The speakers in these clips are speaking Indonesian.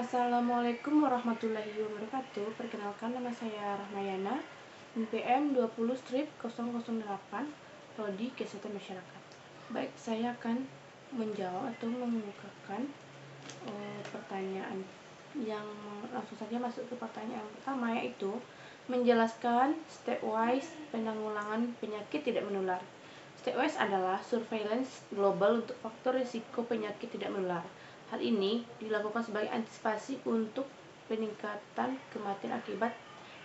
Assalamualaikum warahmatullahi wabarakatuh. Perkenalkan, nama saya Rahmayana, NPM 20-008, Prodi Kesehatan Masyarakat. Baik, saya akan menjawab atau mengemukakan pertanyaan yang langsung saja masuk ke pertanyaan pertama, yaitu menjelaskan stepwise penanggulangan penyakit tidak menular. Stepwise adalah surveillance global untuk faktor risiko penyakit tidak menular. Hal ini dilakukan sebagai antisipasi untuk peningkatan kematian akibat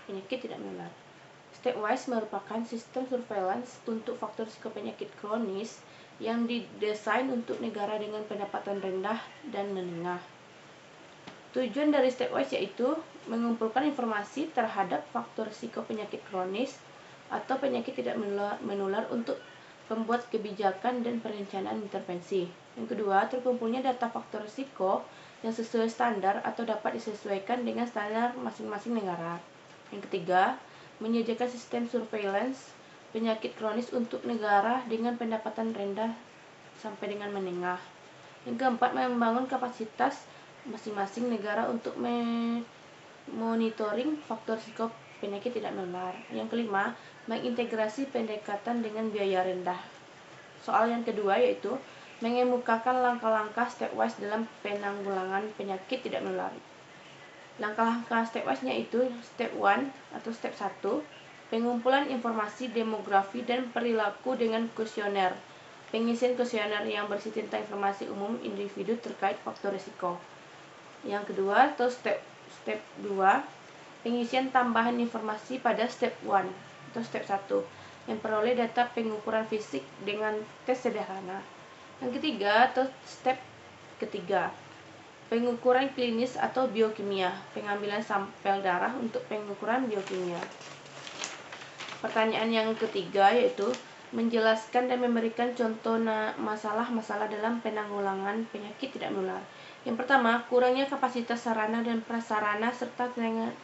penyakit tidak menular. Stepwise merupakan sistem surveillance untuk faktor risiko penyakit kronis yang didesain untuk negara dengan pendapatan rendah dan menengah. Tujuan dari stepwise yaitu mengumpulkan informasi terhadap faktor risiko penyakit kronis atau penyakit tidak menular untuk pembuat kebijakan dan perencanaan intervensi. Yang kedua, terkumpulnya data faktor risiko yang sesuai standar atau dapat disesuaikan dengan standar masing-masing negara. Yang ketiga, menyediakan sistem surveillance penyakit kronis untuk negara dengan pendapatan rendah sampai dengan menengah. Yang keempat, membangun kapasitas masing-masing negara untuk monitoring faktor risiko penyakit tidak menular. Yang kelima, mengintegrasi pendekatan dengan biaya rendah. Soal yang kedua yaitu mengemukakan langkah-langkah stepwise dalam penanggulangan penyakit tidak menular. Langkah-langkah stepwise-nya itu step 1 atau step 1, pengumpulan informasi demografi dan perilaku dengan kuesioner. Pengisian kuesioner yang berisi tentang informasi umum individu terkait faktor risiko. Yang kedua atau step 2, pengisian tambahan informasi pada step 1 atau step 1 yang peroleh data pengukuran fisik dengan tes sederhana. Yang ketiga atau step ketiga, pengukuran klinis atau biokimia, pengambilan sampel darah untuk pengukuran biokimia. Pertanyaan yang ketiga yaitu menjelaskan dan memberikan contoh masalah-masalah dalam penanggulangan penyakit tidak menular. Yang pertama, kurangnya kapasitas sarana dan prasarana serta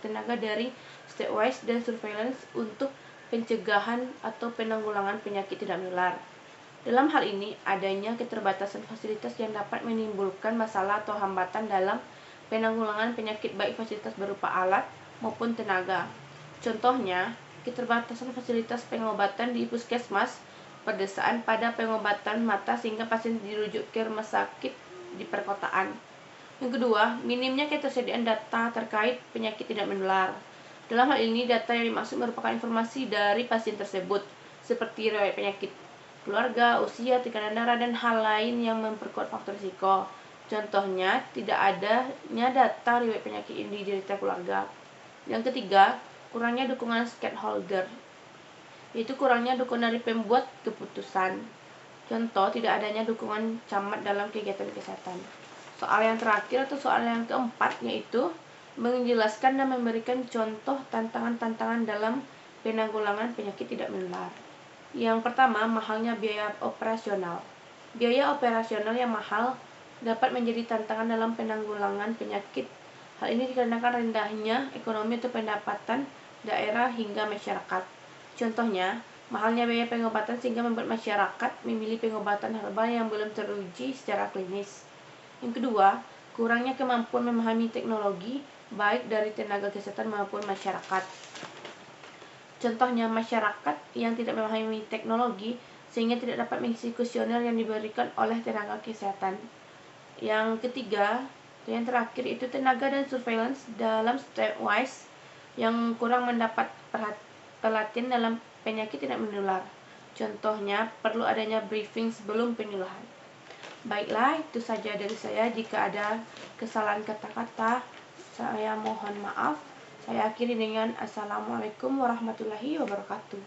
tenaga dari stepwise dan surveillance untuk pencegahan atau penanggulangan penyakit tidak menular. Dalam hal ini, adanya keterbatasan fasilitas yang dapat menimbulkan masalah atau hambatan dalam penanggulangan penyakit, baik fasilitas berupa alat maupun tenaga. Contohnya, keterbatasan fasilitas pengobatan di puskesmas, perdesaan pada pengobatan mata sehingga pasien dirujuk ke rumah sakit di perkotaan. Yang kedua, minimnya ketersediaan data terkait penyakit tidak menular. Dalam hal ini, data yang dimaksud merupakan informasi dari pasien tersebut, seperti riwayat penyakit keluarga, usia, tekanan darah, dan hal lain yang memperkuat faktor risiko. Contohnya, tidak adanya data riwayat penyakit yang diderita keluarga. Yang ketiga, kurangnya dukungan stakeholder, yaitu kurangnya dukungan dari pembuat keputusan. Contoh, tidak adanya dukungan camat dalam kegiatan kesehatan. Soal yang terakhir atau soal yang keempat yaitu menjelaskan dan memberikan contoh tantangan-tantangan dalam penanggulangan penyakit tidak menular. Yang pertama, mahalnya biaya operasional. Biaya operasional yang mahal dapat menjadi tantangan dalam penanggulangan penyakit. Hal ini dikarenakan rendahnya ekonomi atau pendapatan daerah hingga masyarakat. Contohnya, mahalnya biaya pengobatan sehingga membuat masyarakat memilih pengobatan herbal yang belum teruji secara klinis. Yang kedua, kurangnya kemampuan memahami teknologi baik dari tenaga kesehatan maupun masyarakat. Contohnya, masyarakat yang tidak memahami teknologi sehingga tidak dapat mengisi kuesioner yang diberikan oleh tenaga kesehatan. Yang ketiga, yang terakhir itu tenaga dan surveillance dalam stepwise yang kurang mendapat pelatihan dalam penyakit tidak menular. Contohnya, perlu adanya briefing sebelum penyuluhan. Baiklah, itu saja dari saya. Jika ada kesalahan kata-kata, saya mohon maaf. Saya akhiri dengan Assalamualaikum warahmatullahi wabarakatuh.